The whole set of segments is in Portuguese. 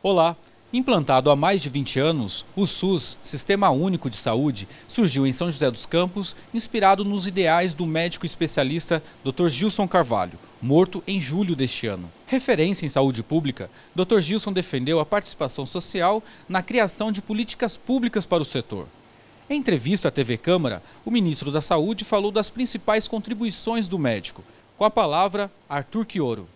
Olá! Implantado há mais de 20 anos, o SUS, Sistema Único de Saúde, surgiu em São José dos Campos, inspirado nos ideais do médico especialista Dr. Gilson Carvalho, morto em julho deste ano. Referência em saúde pública, Dr. Gilson defendeu a participação social na criação de políticas públicas para o setor. Em entrevista à TV Câmara, o ministro da Saúde falou das principais contribuições do médico. Com a palavra, Arthur Quioro.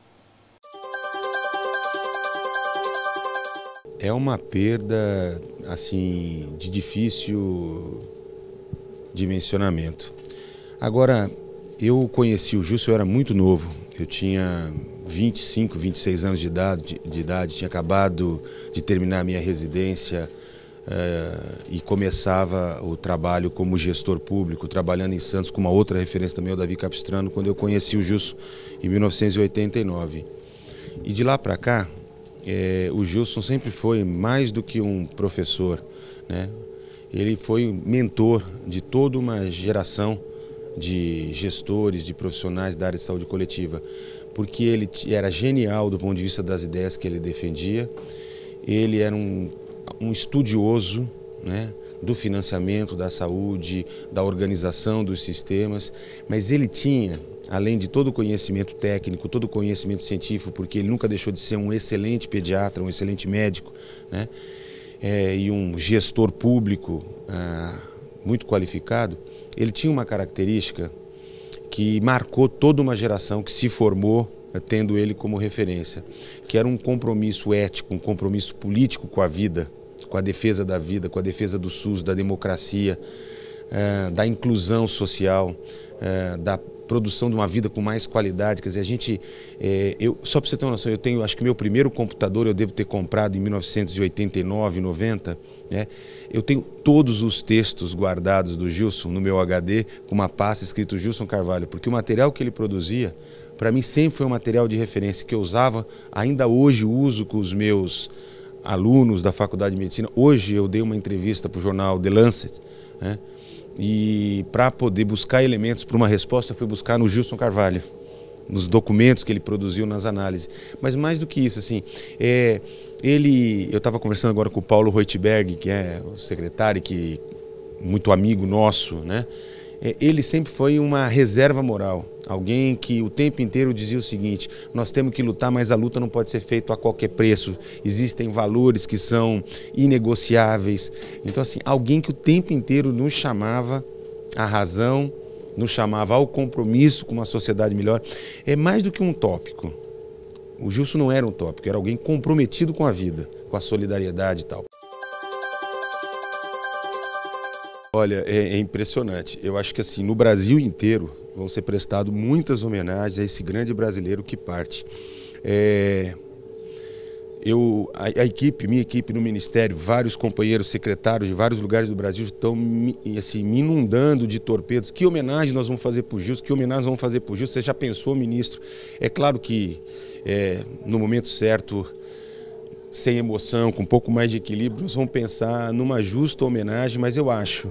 É uma perda, assim, de difícil dimensionamento. Agora, eu conheci o Gilson, eu era muito novo. Eu tinha 25, 26 anos de idade, tinha acabado de terminar a minha residência e começava o trabalho como gestor público, trabalhando em Santos com uma outra referência também, o Davi Capistrano, quando eu conheci o Gilson em 1989. E de lá para cá, o Gilson sempre foi mais do que um professor, né? Ele foi mentor de toda uma geração de gestores, de profissionais da área de saúde coletiva, porque ele era genial do ponto de vista das ideias que ele defendia. Ele era um estudioso, né, do financiamento da saúde, da organização dos sistemas, mas ele tinha, além de todo o conhecimento técnico, todo o conhecimento científico, porque ele nunca deixou de ser um excelente pediatra, um excelente médico, né, e um gestor público muito qualificado, ele tinha uma característica que marcou toda uma geração que se formou tendo ele como referência, que era um compromisso ético, um compromisso político com a vida, com a defesa da vida, com a defesa do SUS, da democracia, da inclusão social, da produção de uma vida com mais qualidade. Quer dizer, só para você ter uma noção, acho que meu primeiro computador eu devo ter comprado em 1989, 90, né? Eu tenho todos os textos guardados do Gilson no meu HD, com uma pasta escrito Gilson Carvalho, porque o material que ele produzia, para mim sempre foi um material de referência que eu usava, ainda hoje uso com os meus alunos da Faculdade de Medicina. Hoje eu dei uma entrevista para o jornal The Lancet, né? E para poder buscar elementos para uma resposta, eu fui buscar no Gilson Carvalho, nos documentos que ele produziu, nas análises. Mas mais do que isso, assim, eu estava conversando agora com o Paulo Reutberg, que é o secretário, muito amigo nosso, né? Ele sempre foi uma reserva moral, alguém que o tempo inteiro dizia o seguinte: nós temos que lutar, mas a luta não pode ser feita a qualquer preço, existem valores que são inegociáveis. Então, assim, alguém que o tempo inteiro nos chamava à razão, nos chamava ao compromisso com uma sociedade melhor. É mais do que um tópico. O Gilson não era um tópico, era alguém comprometido com a vida, com a solidariedade e tal. Olha, é impressionante. Eu acho que assim, no Brasil inteiro vão ser prestadas muitas homenagens a esse grande brasileiro que parte. Minha equipe no Ministério, vários companheiros secretários de vários lugares do Brasil estão assim, me inundando de torpedos. Que homenagem nós vamos fazer para o Gilson? Que homenagem nós vamos fazer para o Gilson? Você já pensou, ministro? É claro que no momento certo, sem emoção, com um pouco mais de equilíbrio, nós vamos pensar numa justa homenagem, mas eu acho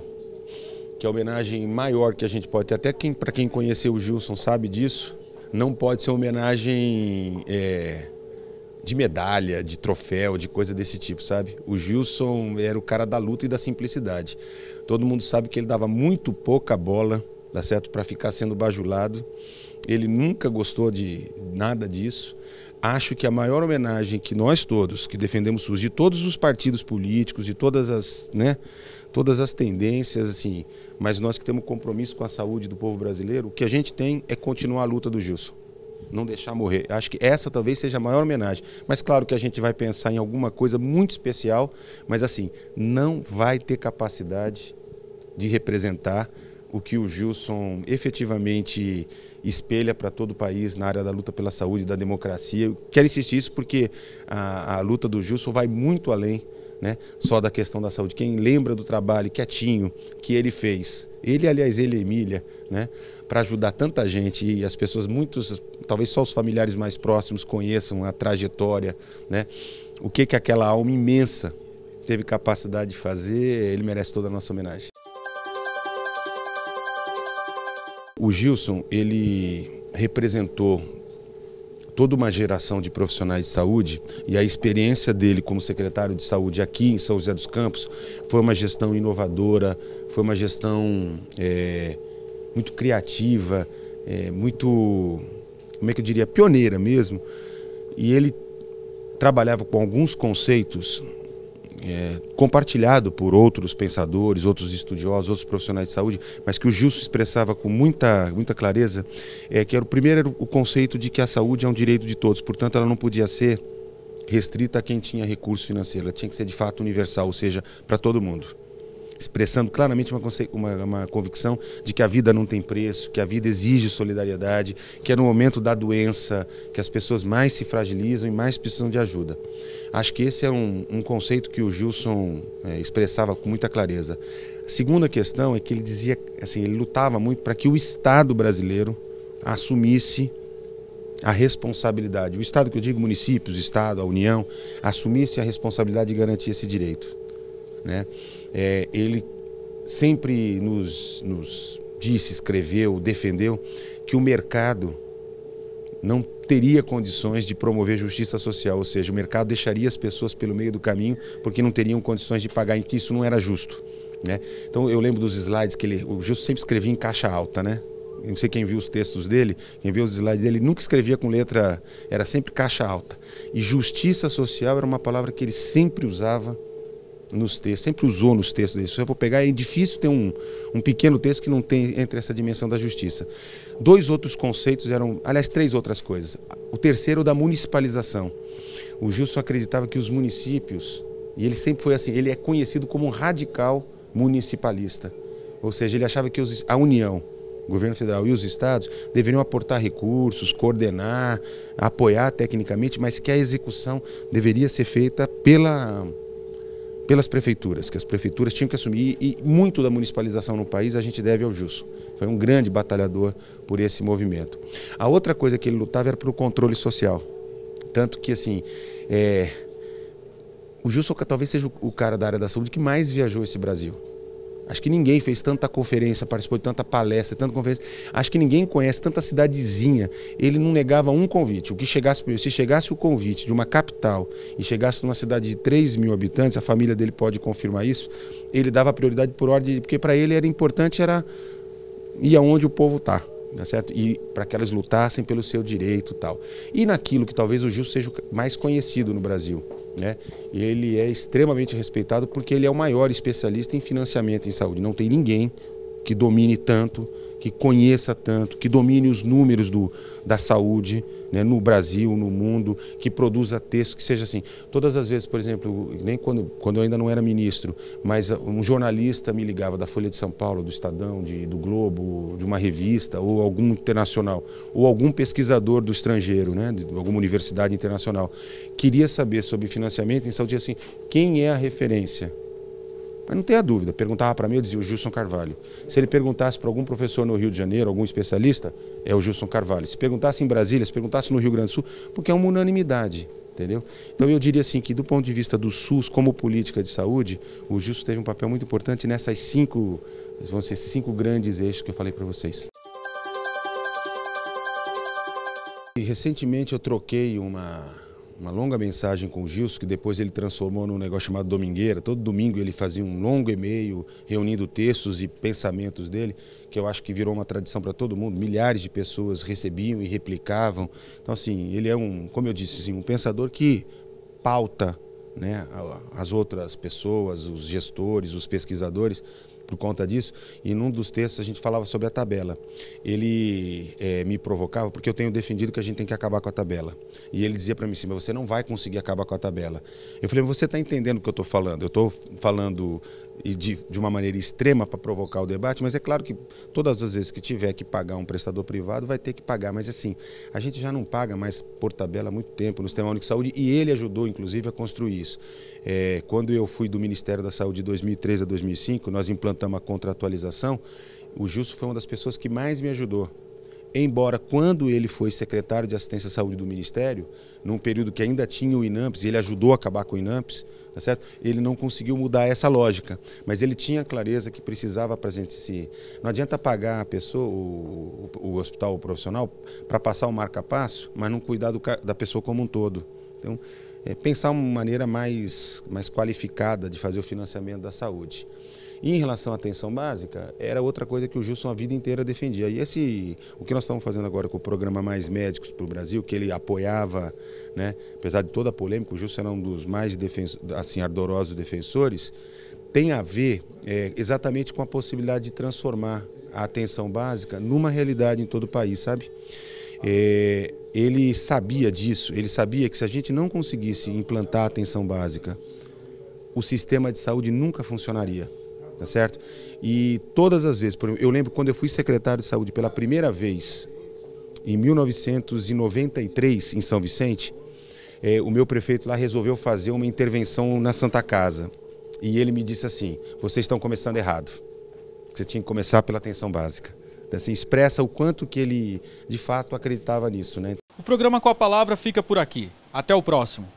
que a homenagem maior que a gente pode ter, até para quem conheceu o Gilson sabe disso, não pode ser uma homenagem de medalha, de troféu, de coisa desse tipo, sabe? O Gilson era o cara da luta e da simplicidade. Todo mundo sabe que ele dava muito pouca bola, dá certo, para ficar sendo bajulado. Ele nunca gostou de nada disso. Acho que a maior homenagem que nós todos, que defendemos o SUS, de todos os partidos políticos, de todas as tendências, assim, mas nós que temos compromisso com a saúde do povo brasileiro, o que a gente tem é continuar a luta do Gilson, não deixar morrer. Acho que essa talvez seja a maior homenagem. Mas claro que a gente vai pensar em alguma coisa muito especial, mas assim, não vai ter capacidade de representar o que o Gilson efetivamente espelha para todo o país na área da luta pela saúde e da democracia. Eu quero insistir isso porque a luta do Gilson vai muito além, né, só da questão da saúde. Quem lembra do trabalho quietinho que ele fez, ele e Emília, né, para ajudar tanta gente, e as pessoas, talvez só os familiares mais próximos conheçam a trajetória, né, o que aquela alma imensa teve capacidade de fazer, ele merece toda a nossa homenagem. O Gilson, ele representou toda uma geração de profissionais de saúde, e a experiência dele como secretário de saúde aqui em São José dos Campos foi uma gestão inovadora, foi uma gestão muito criativa, muito, como é que eu diria, pioneira mesmo. E ele trabalhava com alguns conceitos compartilhado por outros pensadores, outros estudiosos, outros profissionais de saúde, mas que o Gilson expressava com muita clareza, que era o conceito de que a saúde é um direito de todos, portanto ela não podia ser restrita a quem tinha recurso financeiro, ela tinha que ser de fato universal, ou seja, para todo mundo. Expressando claramente uma convicção de que a vida não tem preço, que a vida exige solidariedade, que é no momento da doença que as pessoas mais se fragilizam e mais precisam de ajuda. Acho que esse é um conceito que o Gilson expressava com muita clareza. A segunda questão é que ele dizia, assim, ele lutava muito para que o Estado brasileiro assumisse a responsabilidade. O Estado que eu digo, municípios, o Estado, a União, assumisse a responsabilidade de garantir esse direito, né? Ele sempre nos disse, escreveu, defendeu que o mercado não teria condições de promover justiça social, ou seja, o mercado deixaria as pessoas pelo meio do caminho porque não teriam condições de pagar, e que isso não era justo, né? Então eu lembro dos slides que o Gilson sempre escrevia em caixa alta, né? Eu não sei quem viu os textos dele, quem viu os slides dele, ele nunca escrevia com letra, era sempre caixa alta. E justiça social era uma palavra que ele sempre usava nos textos, sempre usou nos textos dele. Se eu vou pegar, é difícil ter um pequeno texto que não tem entre essa dimensão da justiça. Dois outros conceitos eram, aliás, três outras coisas. O terceiro, o da municipalização. O Gilson acreditava que os municípios, e ele sempre foi assim, ele é conhecido como um radical municipalista. Ou seja, ele achava que a União, o governo federal e os estados deveriam aportar recursos, coordenar, apoiar tecnicamente, mas que a execução deveria ser feita pelas prefeituras, que as prefeituras tinham que assumir, e muito da municipalização no país a gente deve ao Gilson. Foi um grande batalhador por esse movimento. A outra coisa que ele lutava era pelo controle social, tanto que assim, o Gilson talvez seja o cara da área da saúde que mais viajou esse Brasil. Acho que ninguém fez tanta conferência, participou de tanta palestra, tanta conferência. Acho que ninguém conhece tanta cidadezinha. Ele não negava um convite. Se chegasse o convite de uma capital e chegasse numa cidade de 3 mil habitantes, a família dele pode confirmar isso, ele dava prioridade por ordem, porque para ele era importante ir aonde o povo está. Tá certo? E para que elas lutassem pelo seu direito e tal. E naquilo que talvez o Gilson seja mais conhecido no Brasil, né? Ele é extremamente respeitado porque ele é o maior especialista em financiamento em saúde. Não tem ninguém que domine tanto, que conheça tanto, que domine os números da saúde, né, no Brasil, no mundo, que produza texto, que seja assim. Todas as vezes, por exemplo, nem quando eu ainda não era ministro, mas um jornalista me ligava da Folha de São Paulo, do Estadão, do Globo, de uma revista, ou algum internacional, ou algum pesquisador do estrangeiro, né, de alguma universidade internacional, queria saber sobre financiamento em saúde, assim, quem é a referência? Mas não tenha dúvida, perguntava para mim, eu dizia o Gilson Carvalho. Se ele perguntasse para algum professor no Rio de Janeiro, algum especialista, é o Gilson Carvalho. Se perguntasse em Brasília, se perguntasse no Rio Grande do Sul, porque é uma unanimidade, entendeu? Então eu diria assim que do ponto de vista do SUS como política de saúde, o Gilson teve um papel muito importante nessas esses 5 grandes eixos que eu falei para vocês. E recentemente eu troquei uma longa mensagem com o Gilson, que depois ele transformou num negócio chamado Domingueira. Todo domingo ele fazia um longo e-mail reunindo textos e pensamentos dele, que eu acho que virou uma tradição para todo mundo. Milhares de pessoas recebiam e replicavam. Então, assim, ele é como eu disse, assim, um pensador que pauta, né, as outras pessoas, os gestores, os pesquisadores, por conta disso, e num dos textos a gente falava sobre a tabela. Ele me provocava porque eu tenho defendido que a gente tem que acabar com a tabela. E ele dizia para mim assim, mas você não vai conseguir acabar com a tabela. Eu falei, você está entendendo o que eu estou falando? Eu estou falando de uma maneira extrema para provocar o debate, mas é claro que todas as vezes que tiver que pagar um prestador privado, vai ter que pagar. Mas assim, a gente já não paga mais por tabela há muito tempo no Sistema Único de Saúde, e ele ajudou, inclusive, a construir isso. Quando eu fui do Ministério da Saúde de 2003 a 2005, nós implantamos a contratualização. O Gilson foi uma das pessoas que mais me ajudou. Embora quando ele foi secretário de Assistência à Saúde do Ministério, num período que ainda tinha o INAMPS, ele ajudou a acabar com o INAMPS, tá certo? Ele não conseguiu mudar essa lógica, mas ele tinha clareza que precisava presenciar. Não adianta pagar a pessoa, o hospital o profissional, para passar o marca-passo, mas não cuidar da pessoa como um todo. Então, pensar uma maneira mais qualificada de fazer o financiamento da saúde. E em relação à atenção básica, era outra coisa que o Gilson a vida inteira defendia. E o que nós estamos fazendo agora com o programa Mais Médicos para o Brasil, que ele apoiava, né, apesar de toda a polêmica, o Gilson era um dos mais ardorosos defensores, tem a ver exatamente com a possibilidade de transformar a atenção básica numa realidade em todo o país, sabe? Ele sabia disso, ele sabia que se a gente não conseguisse implantar a atenção básica, o sistema de saúde nunca funcionaria. Tá certo? E todas as vezes, eu lembro quando eu fui secretário de saúde pela primeira vez, em 1993, em São Vicente, o meu prefeito lá resolveu fazer uma intervenção na Santa Casa. E ele me disse assim: vocês estão começando errado, você tinha que começar pela atenção básica. Assim, expressa o quanto que ele, de fato, acreditava nisso, né? O programa Com a Palavra fica por aqui. Até o próximo.